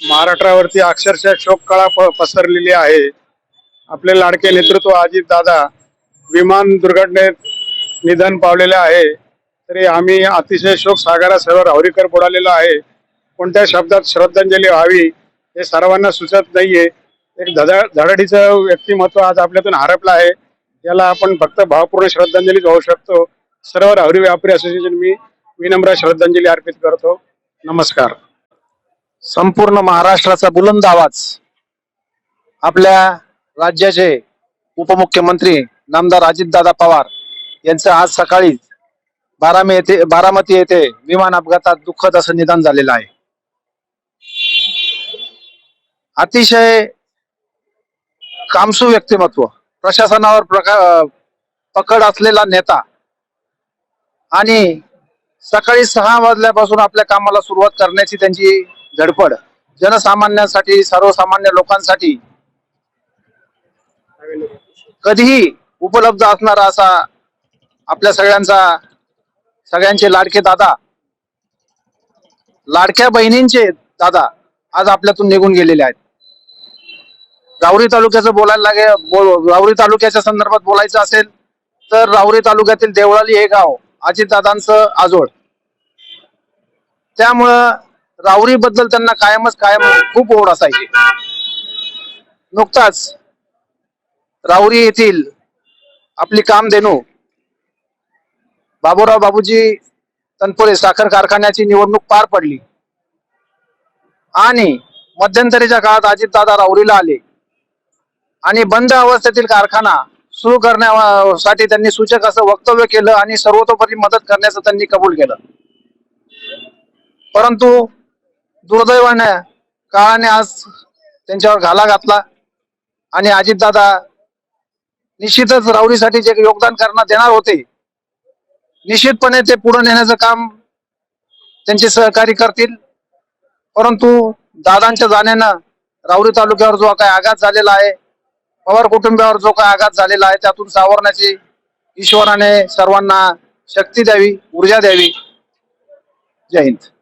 महाराष्ट्रावरती अक्षरशः शोककळा पसरलेली आहे. आपले लाडके नेतृत्व अजित दादा विमान दुर्घटनेत निधन पावलेले आहे. तरी आम्ही अतिशय शोक सागरासह राहुरीकर बुडालेला आहे. कोणत्या शब्दात श्रद्धांजली व्हावी हे सर्वांना सुचत नाहीये. एक धडाडीचं व्यक्तिमत्व आज आपल्यातून हरपलं आहे. याला आपण फक्त भावपूर्ण श्रद्धांजली वाहू शकतो. सर्व राहुरी व्यापारी असोसिएशन मी विनम्र श्रद्धांजली अर्पित करतो. नमस्कार. संपूर्ण महाराष्ट्राचा बुलंद आवाज आपल्या राज्याचे उपमुख्यमंत्री नामदार अजितदादा पवार यांचं आज सकाळी बारामती येथे विमान अपघातात दुःखद असं निधन झालेलं आहे. अतिशय कामसू व्यक्तिमत्व, प्रशासनावर पकड असलेला नेता आणि सकाळी 6 वाजल्यापासून आपल्या कामाला सुरुवात करण्याची त्यांची धडपड जनसामान्यांसाठी, सर्वसामान्य लोकांसाठी कधीही उपलब्ध असणारा असा आपल्या सगळ्यांचे लाडके दादा, लाडक्या बहिणींचे दादा आज आपल्यातून निघून गेलेले आहेत. राहुरी तालुक्याचं राहुरी तालुक्याच्या संदर्भात बोलायचं असेल तर राहुरी तालुक्यातील देवळाली हे गाव अजितदादांचं आजोळ. त्यामुळं राहुरी बद्दल त्यांना कायम खूप ओढ असायची. नुकताच राहुरी येथील आपली कामधेनू बाबूराव बाबूजी तनपुरे साखर कारखान्याची निवडणूक पार पडली आणि मध्यंतरीच्या काळात अजितदादा राहुरीला आले आणि बंद अवस्थेतील कारखाना सुरू करण्यासाठी त्यांनी सूचक असं वक्तव्य केलं आणि सर्वतोपरी मदत करण्याचं त्यांनी कबूल केलं. परंतु दुर्दैवाने काळाने आज त्यांच्यावर घाला घातला आणि अजितदादा निश्चितच राहुरीसाठी जे योगदान देणार होते, निश्चितपणे ते पुढे नेण्याचं काम त्यांचे सहकारी करतील. परंतु दादांच्या जाण्यानं राहुरी तालुक्यावर जो काही आघात झालेला आहे, पवार कुटुंबावर जो काही आघात झालेला आहे, त्यातून सावरण्याची ईश्वराने सर्वांना शक्ती द्यावी, ऊर्जा द्यावी. जय हिंद.